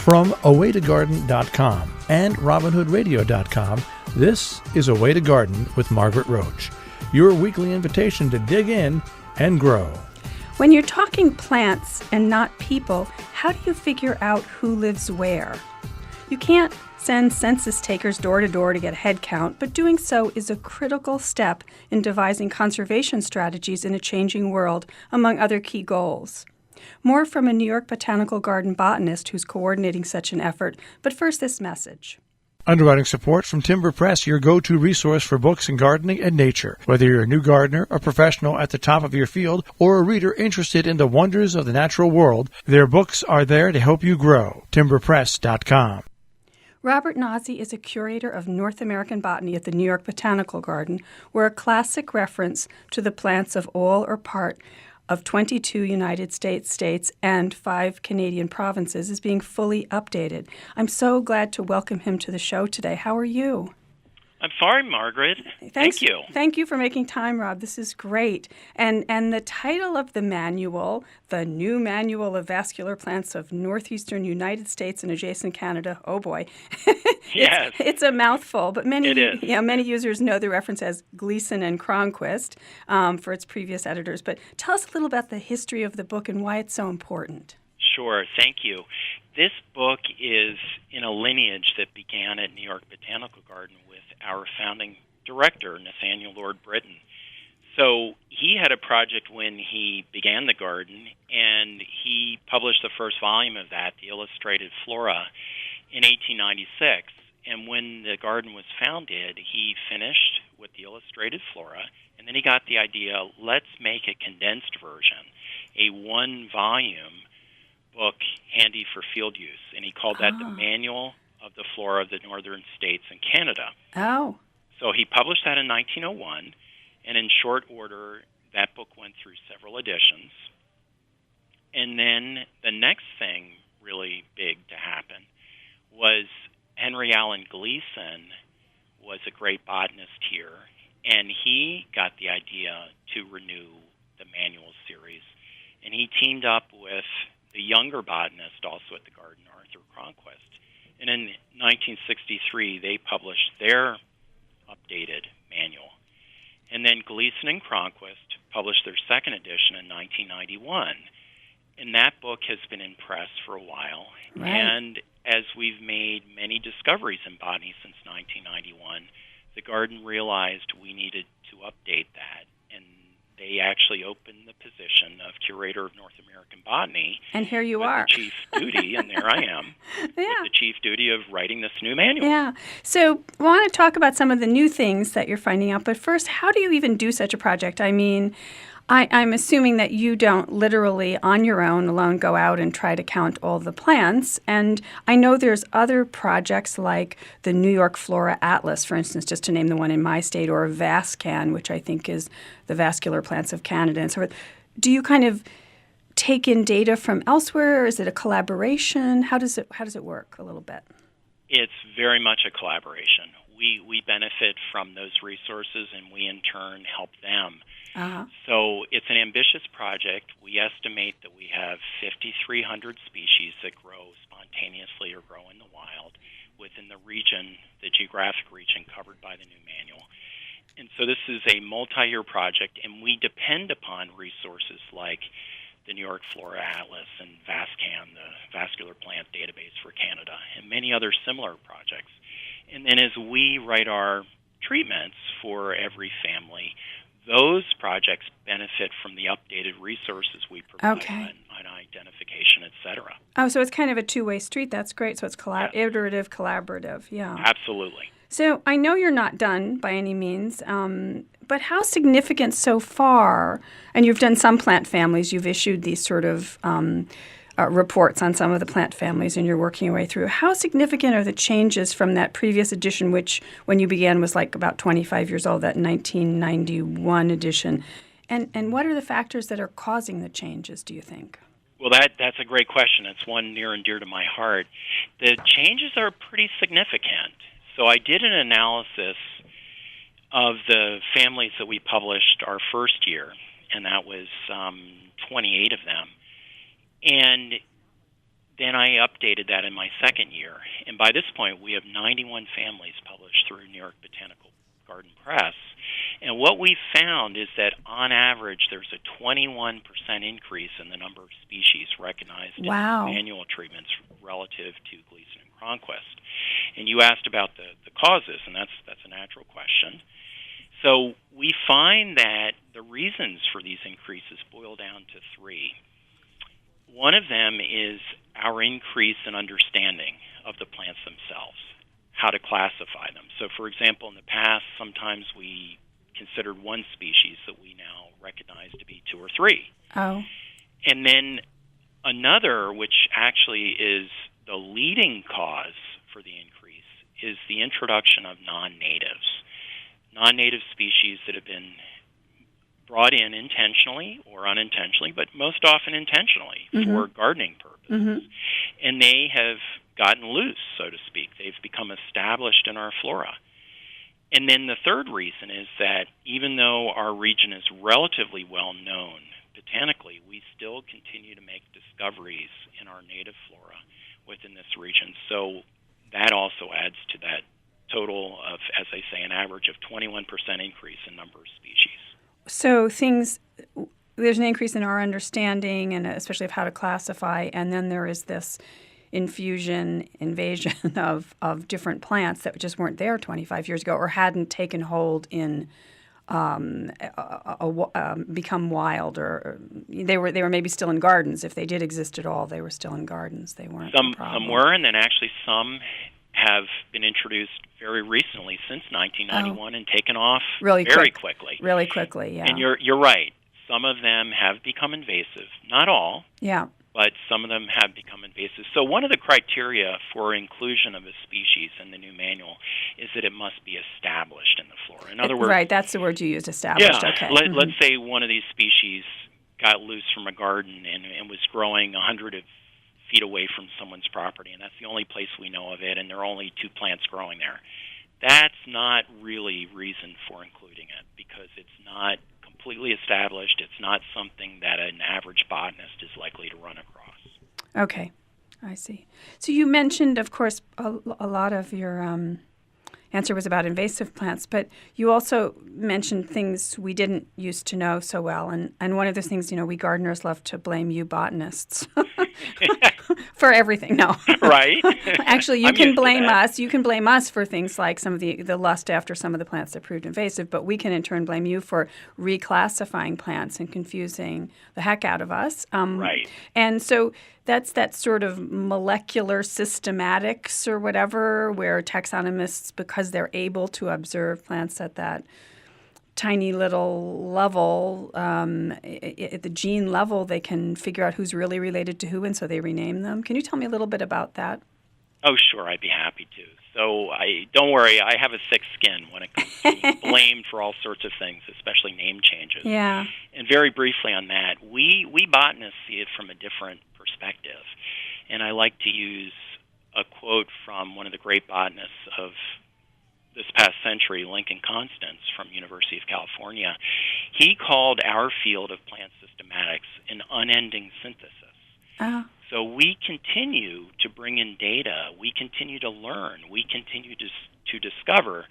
From awaytogarden.com and robinhoodradio.com, this is A Way to Garden with Margaret Roach, your weekly invitation to dig in and grow. When you're talking plants and not people, how do you figure out who lives where? You can't send census takers door to door to get a head count, but doing so is a critical step in devising conservation strategies in a changing world, among other key goals. More from a New York Botanical Garden botanist who's coordinating such an effort, but first this message. Underwriting support from Timber Press, your go-to resource for books in gardening and nature. Whether you're a new gardener, a professional at the top of your field, or a reader interested in the wonders of the natural world, their books are there to help you grow. timberpress.com. Robert Naczi is a curator of North American botany at the New York Botanical Garden, where a classic reference to the plants of all or part of 22 United States and 5 Canadian provinces is being fully updated. I'm so glad to welcome him to the show today. How are you? I'm fine, Margaret. Thank you. Thank you for making time, Rob. This is great. And the title of the manual, The New Manual of Vascular Plants of Northeastern United States and Adjacent Canada, oh boy. Yes. It's a mouthful, but many users know the reference as Gleason and Cronquist for its previous editors. But tell us a little about the history of the book and why it's so important. Sure, thank you. This book is in a lineage that began at New York Botanical Garden with our founding director, Nathaniel Lord Britton. So he had a project when he began the garden, and he published the first volume of that, the Illustrated Flora, in 1896. And when the garden was founded, he finished with the Illustrated Flora, and then he got the idea, let's make a condensed version, a one-volume book handy for field use, and he called that the Manual of the Flora of the Northern States and Canada. Oh. So he published that in 1901, and in short order, that book went through several editions. And then the next thing really big to happen was Henry Allen Gleason was a great botanist here, and he got the idea to renew the manual series, and he teamed up with the younger botanist also at the garden, Arthur Cronquist. And in 1963, they published their updated manual. And then Gleason and Cronquist published their second edition in 1991. And that book has been in press for a while. Right. And as we've made many discoveries in botany since 1991, the garden realized we needed to update that. And they actually opened the position of Curator of North American Botany. And here you with are. The chief duty, and there I am, with the chief duty of writing this new manual. Yeah. So I want to talk about some of the new things that you're finding out. But first, how do you even do such a project? I mean, I'm assuming that you don't literally, on your own, alone, go out and try to count all the plants. And I know there's other projects like the New York Flora Atlas, for instance, just to name the one in my state, or VasCan, which I think is the Vascular Plants of Canada, and so forth. Do you kind of take in data from elsewhere, or is it a collaboration? How does it work a little bit? It's very much a collaboration. We benefit from those resources, and we in turn help them. Uh-huh. So it's an ambitious project. We estimate that we have 5,300 species that grow spontaneously or grow in the wild within the region, the geographic region covered by the new manual. And so this is a multi-year project, and we depend upon resources like the New York Flora Atlas and VasCan, the Vascular Plant Database for Canada, and many other similar projects. And then as we write our treatments for every family, those projects benefit from the updated resources we provide on identification, et cetera. Oh, so it's kind of a two-way street. That's great. So it's iterative, collaborative. Yeah. Absolutely. So I know you're not done by any means, but how significant so far, and you've done some plant families, you've issued these sort of reports on some of the plant families, and you're working your way through. How significant are the changes from that previous edition, which when you began was like about 25 years old, that 1991 edition? And what are the factors that are causing the changes, do you think? Well, that's a great question. It's one near and dear to my heart. The changes are pretty significant. So I did an analysis of the families that we published our first year, and that was 28 of them. And then I updated that in my second year. And by this point, we have 91 families published through New York Botanical Garden Press. And what we found is that, on average, there's a 21% increase in the number of species recognized in manual treatments relative to Gleason and Cronquist. And you asked about the causes, and that's a natural question. So we find that the reasons for these increases boil down to three. One of them is our increase in understanding of the plants themselves, how to classify them. So, for example, in the past, sometimes we considered one species that we now recognize to be two or three. Oh. And then another, which actually is the leading cause for the increase, is the introduction of non-natives. Non-native species that have been brought in intentionally or unintentionally, but most often intentionally for gardening purposes. And they have gotten loose, so to speak. They've become established in our flora. And then the third reason is that even though our region is relatively well known botanically, we still continue to make discoveries in our native flora within this region. So that also adds to that total of, as I say, an average of 21% increase in number of species. So there's an increase in our understanding, and especially of how to classify, and then there is this invasion of different plants that just weren't there 25 years ago or hadn't taken hold in become wild, or they were maybe still in gardens. If they did exist at all, they were still in gardens. They weren't. Some were, and then actually some have been introduced very recently, since 1991, and taken off very quickly. Really quickly, yeah. And you're right. Some of them have become invasive. Not all. Yeah. But some of them have become invasive. So one of the criteria for inclusion of a species in the new manual is that it must be established in the flora. In other words, right, that's the word you used, established. Yeah, okay. Let's say one of these species got loose from a garden and was growing 100 feet away from someone's property, and that's the only place we know of it, and there are only 2 plants growing there. That's not really reason for including it, because it's not completely established. It's not something that an average botanist is likely to run across. Okay, I see. So you mentioned, of course, a lot of your answer was about invasive plants, but you also mentioned things we didn't used to know so well, and one of those things, we gardeners love to blame you botanists for everything. No. Right. Actually, you can blame us. You can blame us for things like some of the lust after some of the plants that proved invasive, but we can in turn blame you for reclassifying plants and confusing the heck out of us. Right. And so that's that sort of molecular systematics or whatever, where taxonomists, because they're able to observe plants at that tiny little level, at the gene level, they can figure out who's really related to who, and so they rename them. Can you tell me a little bit about that? Oh, sure, I'd be happy to. So don't worry, I have a thick skin when it comes to being blamed for all sorts of things, especially name changes. Yeah. And very briefly on that, we botanists see it from a different perspective. And I like to use a quote from one of the great botanists of this past century, Lincoln Constance from University of California. He called our field of plant systematics an unending synthesis. So we continue to bring in data, we continue to learn, we continue to discover,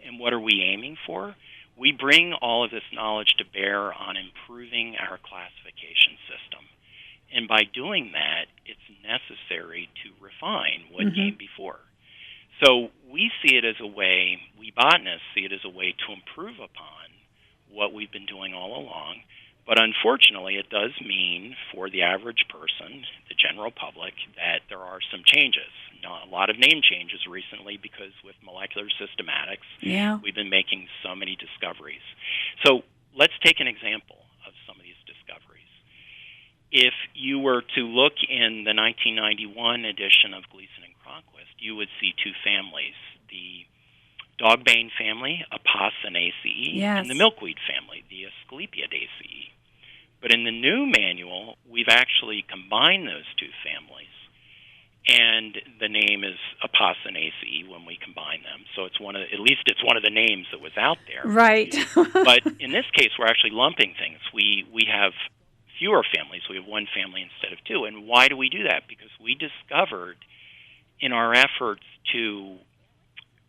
and what are we aiming for? We bring all of this knowledge to bear on improving our classification system. And by doing that, it's necessary to refine what came before. So we see it as a way, we botanists see it as a way to improve upon what we've been doing all along. But unfortunately, it does mean for the average person, the general public, that there are some changes. A lot of name changes recently because with molecular systematics, we've been making so many discoveries. So let's take an example of some of these discoveries. If you were to look in the 1991 edition of Gleason and Cronquist, you would see 2 families, the dogbane family, Apocynaceae, and the milkweed family, the Asclepiadaceae. But in the new manual, we've actually combined those 2 families, and the name is Apocynaceae when we combine them. So it's at least it's one of the names that was out there. Right. But in this case, we're actually lumping things. We have fewer families. We have 1 family instead of 2. And why do we do that? Because we discovered in our efforts to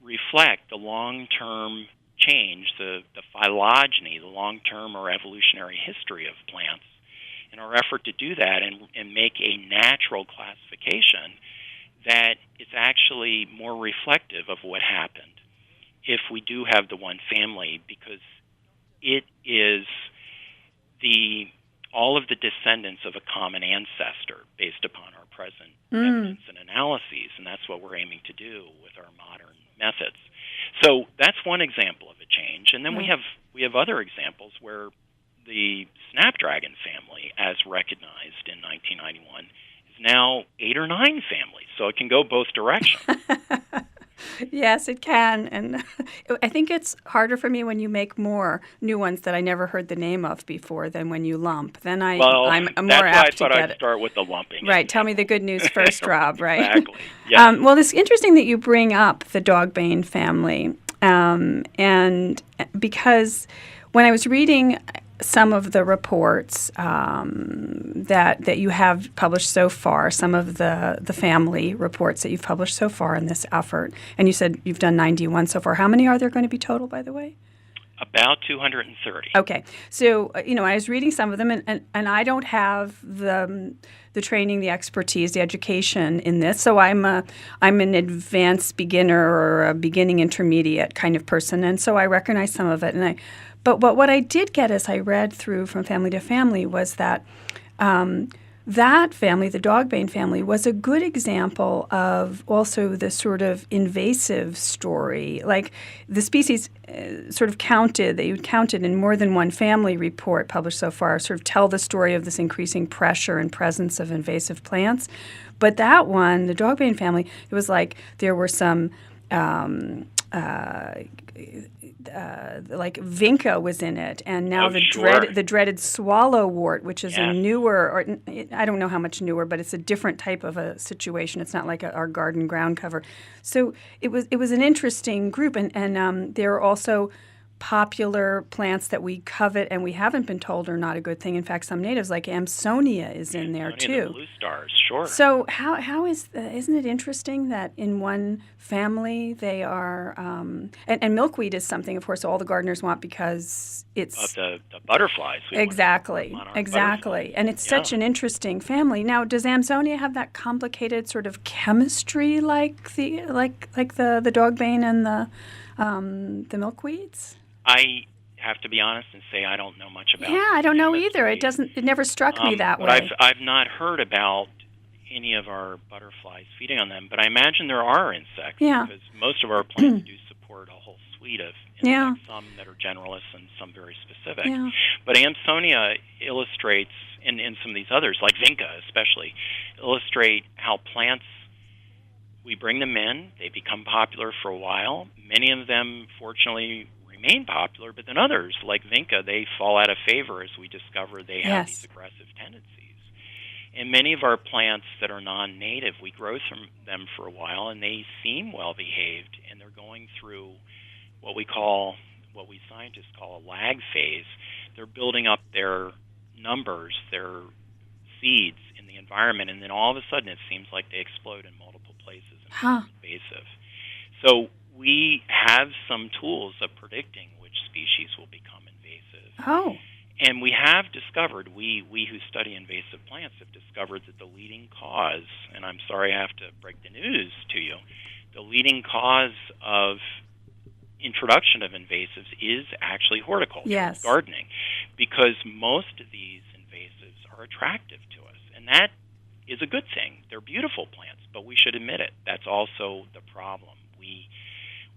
reflect the long-term change, the phylogeny, the long-term or evolutionary history of plants, in our effort to do that and make a natural classification, that it's actually more reflective of what happened if we do have the one family, because it is all of the descendants of a common ancestor based upon our present evidence and analyses, and that's what we're aiming to do with our modern methods. So that's one example of a change, and then we have other examples where the snapdragon family, as recognized in 1991, is now 8 or 9 families, so it can go both directions. Yes, it can. And I think it's harder for me when you make more new ones that I never heard the name of before than when you lump. Then I'm more apt to get it. That's why I thought I'd start with the lumping. Right. Tell me the good news first, Rob, right? Exactly. Yeah. Well, it's interesting that you bring up the dogbane family. And because when I was reading some of the reports that you have published so far, some of the family reports that you've published so far in this effort, and you said you've done 91 so far. How many are there going to be total, by the way? About 230. Okay. So, I was reading some of them, and I don't have the training, the expertise, the education in this. So I'm an advanced beginner or a beginning intermediate kind of person, and so I recognize some of it. But what I did get as I read through from family to family was that that family, the dogbane family, was a good example of also the sort of invasive story. Like the species sort of counted in more than one family report published so far, sort of tell the story of this increasing pressure and presence of invasive plants. But that one, the dogbane family, it was like there were some like vinca was in it, and now the dreaded swallowwort, which is a newer, or I don't know how much newer, but it's a different type of a situation. It's not like our garden ground cover. So it was an interesting group, and there are also popular plants that we covet and we haven't been told are not a good thing. In fact, some natives like Amsonia is in there too. The blue stars, sure. So how isn't it interesting that in one family they are and milkweed is something, of course, all the gardeners want because it's the butterflies. Exactly, and it's such an interesting family. Now, does Amsonia have that complicated sort of chemistry like the dogbane and the milkweeds? I have to be honest and say I don't know much about. Yeah, I don't know either. It never struck me that way. I've not heard about any of our butterflies feeding on them, but I imagine there are insects because most of our plants do support a whole suite of insects, some that are generalists and some very specific. Yeah. But Amsonia illustrates, and some of these others, like vinca especially, illustrate how plants, we bring them in, they become popular for a while. Many of them, fortunately, remain popular, but then others, like vinca, they fall out of favor as we discover they have these aggressive tendencies. And many of our plants that are non-native, we grow them for a while, and they seem well-behaved, and they're going through what we scientists call a lag phase. They're building up their numbers, their seeds in the environment, and then all of a sudden it seems like they explode in multiple places and become invasive. So we have some tools of predicting which species will become invasive. Oh. And we have discovered, we who study invasive plants have discovered that the leading cause, and I'm sorry I have to break the news to you, the leading cause of introduction of invasives is actually horticulture, gardening, because most of these invasives are attractive to us. And that is a good thing. They're beautiful plants, but we should admit it. That's also the problem. We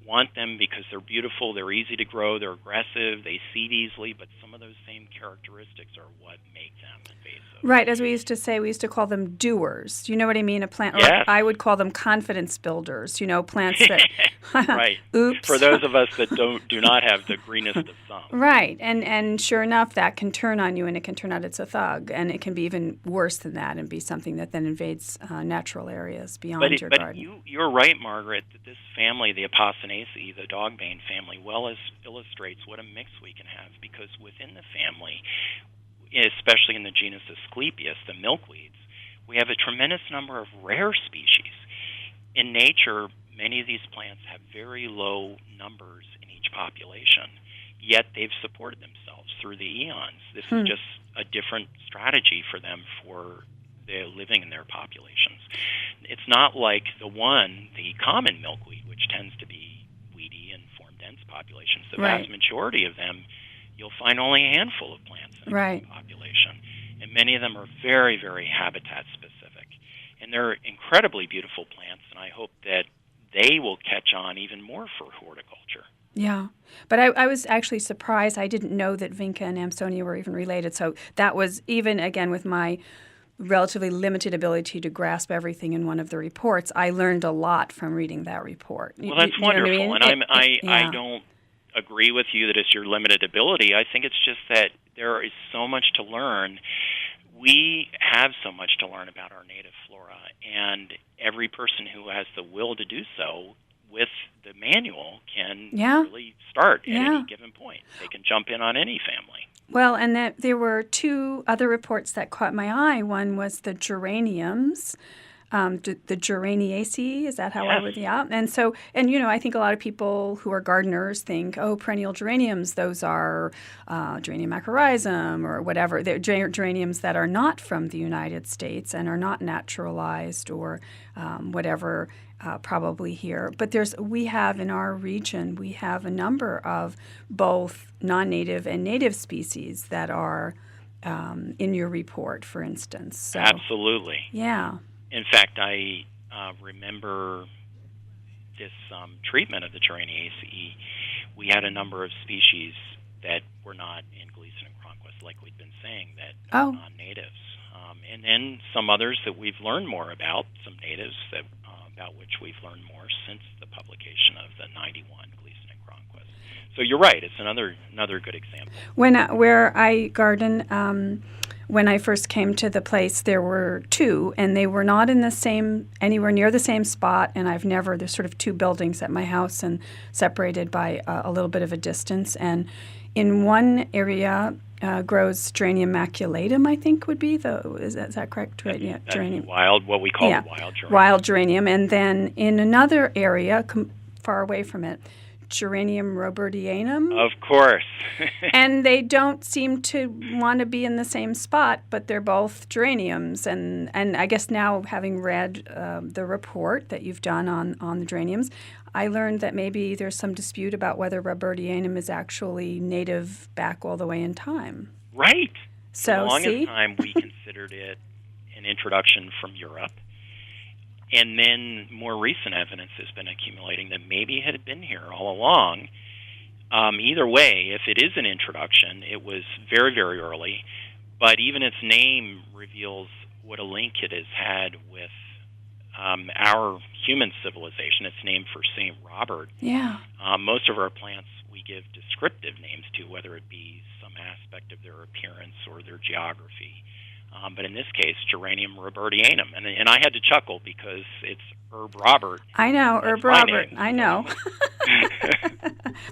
want them because they're beautiful, they're easy to grow, they're aggressive, they seed easily, but some of those same characteristics are what make them invasive. Right, as we used to say, we used to call them doers. Do you know what I mean? A plant, or I would call them confidence builders, plants that... Right. Oops. For those of us that do not have the greenest of thumbs. Right, and sure enough, that can turn on you, and it can turn out it's a thug, and it can be even worse than that and be something that then invades natural areas beyond your garden. But you're right, Margaret, that this family, the Apocynaceae, the dogbane family, illustrates what a mix we can have, because within the family, especially in the genus Asclepias, the milkweeds, we have a tremendous number of rare species. In nature, many of these plants have very low numbers in each population, yet they've supported themselves through the eons. This is just a different strategy for them for living in their populations. It's not like the common milkweed, which tends to be weedy and form dense populations. The vast majority of them, you'll find only a handful of plants in a population. And many of them are very, very habitat specific. And they're incredibly beautiful plants, and I hope that they will catch on even more for horticulture. Yeah, but I was actually surprised. I didn't know that Vinca and Amsonia were even related. So that was, even again with my relatively limited ability to grasp everything in one of the reports, I learned a lot from reading that report. Well, that's wonderful, and I don't agree with you that it's your limited ability. I think it's just that there is so much to learn. We have so much to learn about our native flora, and every person who has the will to do so with the manual can really start at any given point. They can jump in on any family. Well, and there were two other reports that caught my eye. One was the geraniums, the Geraniaceae, is that how I would, And so, and I think a lot of people who are gardeners think, perennial geraniums, those are Geranium mycorrhizum or whatever. They're geraniums that are not from the United States and are not naturalized or whatever, probably here. But we have in our region, we have a number of both non-native and native species that are in your report, for instance. So, absolutely. Yeah. In fact, I remember this treatment of the Geraniaceae. We had a number of species that were not in Gleason and Cronquist, like we'd been saying, that are non-natives. And then some others that we've learned more about, some natives that about which we've learned more since the publication of the 91 Gleason and Cronquist. So you're right, it's another good example. Where I garden, when I first came to the place, there were two, and they were not anywhere near the same spot, and there's sort of two buildings at my house and separated by a little bit of a distance. And in one area grows Geranium maculatum, I think would be is that correct? That's geranium. What we call the wild geranium. Wild geranium. And then in another area, far away from it, Geranium robertianum. Of course. And they don't seem to want to be in the same spot, but they're both geraniums. And I guess now, having read the report that you've done on the geraniums, I learned that maybe there's some dispute about whether robertianum is actually native back all the way in time. Right. So, for the longest time, we considered it an introduction from Europe. And then more recent evidence has been accumulating that maybe it had been here all along. Either way, if it is an introduction, it was very, very early. But even its name reveals what a link it has had with our human civilization. It's named for St. Robert. Yeah. Most of our plants we give descriptive names to, whether it be some aspect of their appearance or their geography. But in this case, Geranium robertianum. And I had to chuckle because it's Herb Robert. I know, Herb Robert. Name, I know.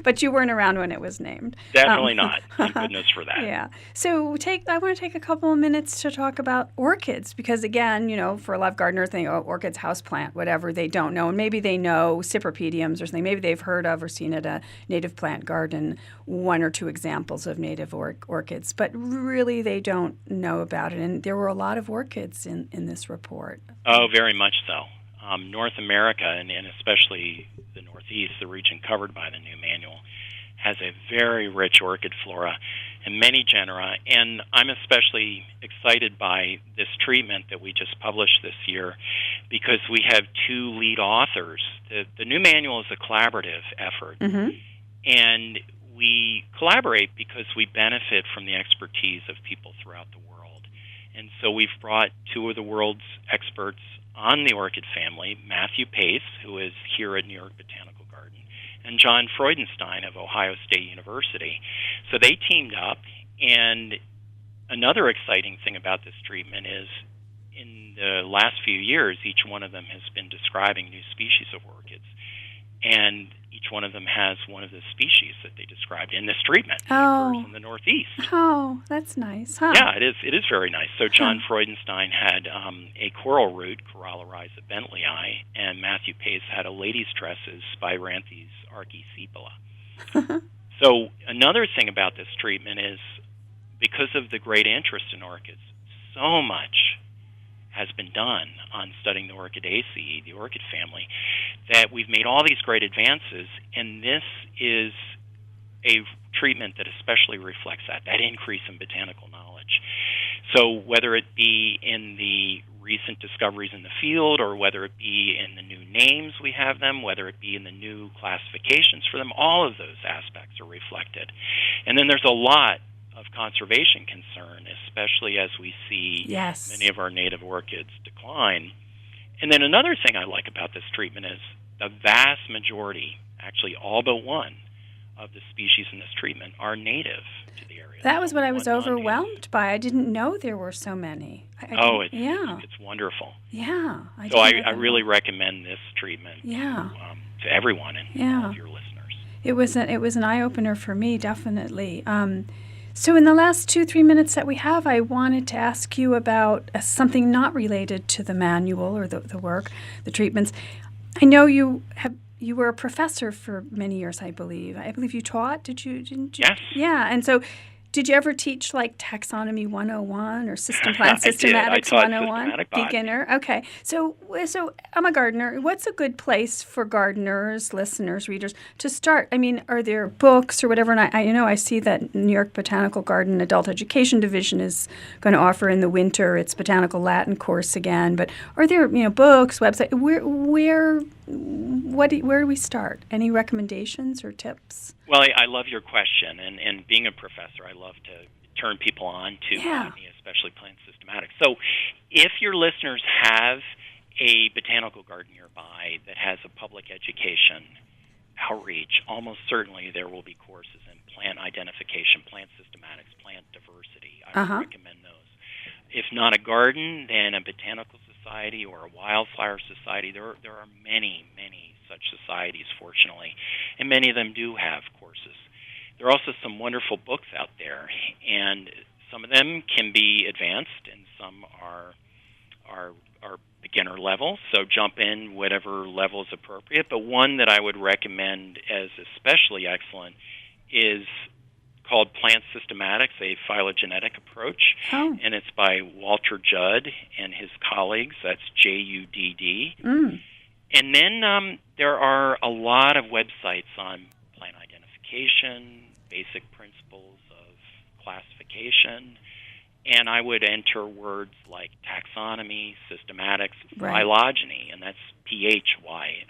But you weren't around when it was named. Definitely not. Thank goodness for that. Yeah. So I want to take a couple of minutes to talk about orchids because, again, for a lot of gardeners, they think, orchids, houseplant, whatever, they don't know. And maybe they know cypripediums or something. Maybe they've heard of or seen at a native plant garden one or two examples of native orchids. But really, they don't know about it. And there were a lot of orchids in this report. Oh, very much so. North America, and especially the Northeast, the region covered by the new manual, has a very rich orchid flora and many genera. And I'm especially excited by this treatment that we just published this year because we have two lead authors. The new manual is a collaborative effort. Mm-hmm. And we collaborate because we benefit from the expertise of people throughout the world. And so we've brought two of the world's experts on the orchid family, Matthew Pace, who is here at New York Botanical Garden, and John Freudenstein of Ohio State University. So they teamed up, and another exciting thing about this treatment is in the last few years, each one of them has been describing new species of orchids. and each one of them has one of the species that they described in this treatment. It Oh. occurs in the Northeast. Oh, that's nice, huh? Yeah, it is. It is very nice. So John Freudenstein had a coral root, Corallorhiza bentley, and Matthew Pace had a lady's tresses, Spiranthes archisepala. So another thing about this treatment is, because of the great interest in orchids, so much has been done on studying the Orchidaceae, the orchid family, that we've made all these great advances, and this is a treatment that especially reflects that increase in botanical knowledge. So whether it be in the recent discoveries in the field, or whether it be in the new names we have them, whether it be in the new classifications for them, all of those aspects are reflected. And then there's a lot of conservation concern, especially as we see many of our native orchids decline. And then another thing I like about this treatment is the vast majority, actually all but one, of the species in this treatment are native to the area. That was what I was overwhelmed by. I didn't know there were so many. It's wonderful. Yeah. I really recommend this treatment to everyone and all of your listeners. It was an eye-opener for me, definitely. So in the last 2-3 minutes that we have, I wanted to ask you about something not related to the manual or the work, the treatments. I know you were a professor for many years, I believe. I believe you taught, didn't you? Yes. Yeah, and so did you ever teach like Taxonomy 101 or Plant Systematics 101? Beginner. Okay. So I'm a gardener. What's a good place for gardeners, listeners, readers to start? I mean, are there books or whatever? And I see that New York Botanical Garden Adult Education Division is going to offer in the winter its Botanical Latin course again. But are there books, websites? Where do we start? Any recommendations or tips? Well, I love your question, and being a professor, I love to turn people on to botany, especially plant systematics. So if your listeners have a botanical garden nearby that has a public education outreach, almost certainly there will be courses in plant identification, plant systematics, plant diversity. I would recommend those. If not a garden, then a botanical society or a wildflower society. There are many such societies, fortunately, and many of them do have courses. There are also some wonderful books out there, and some of them can be advanced, and some are beginner level, so jump in whatever level is appropriate. But one that I would recommend as especially excellent is called Plant Systematics, a phylogenetic approach, and it's by Walter Judd and his colleagues. That's Judd. And then there are a lot of websites on plant identification, basic principles of classification, and I would enter words like taxonomy, systematics, phylogeny, and that's Phylogeny.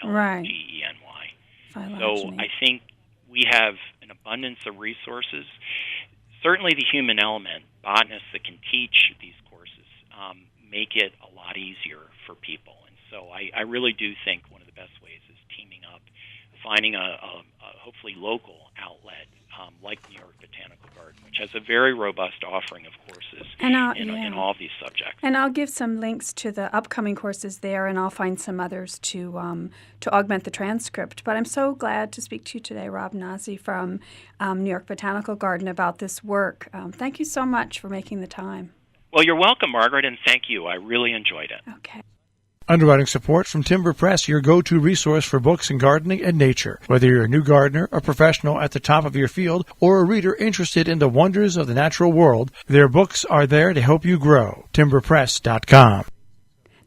So I think we have an abundance of resources. Certainly the human element, botanists that can teach these courses, make it a lot easier for people. And so I really do think one of the best ways is teaming up, finding a hopefully local outlet like New York Botanical Garden, which has a very robust offering of courses in all of these subjects. And I'll give some links to the upcoming courses there, and I'll find some others to augment the transcript. But I'm so glad to speak to you today, Rob Naczi from New York Botanical Garden, about this work. Thank you so much for making the time. Well, you're welcome, Margaret, and thank you. I really enjoyed it. Okay. Underwriting support from Timber Press, your go-to resource for books in gardening and nature. Whether you're a new gardener, a professional at the top of your field, or a reader interested in the wonders of the natural world, their books are there to help you grow. timberpress.com.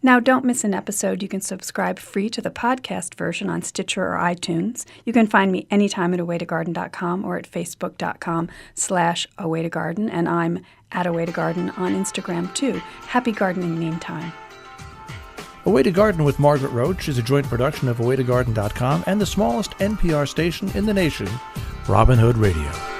Now, don't miss an episode. You can subscribe free to the podcast version on Stitcher or iTunes. You can find me anytime at awaytogarden.com or at facebook.com/awaytogarden, and I'm at awaytogarden on Instagram, too. Happy gardening meantime. Away to Garden with Margaret Roach is a joint production of awaytogarden.com and the smallest NPR station in the nation, Robin Hood Radio.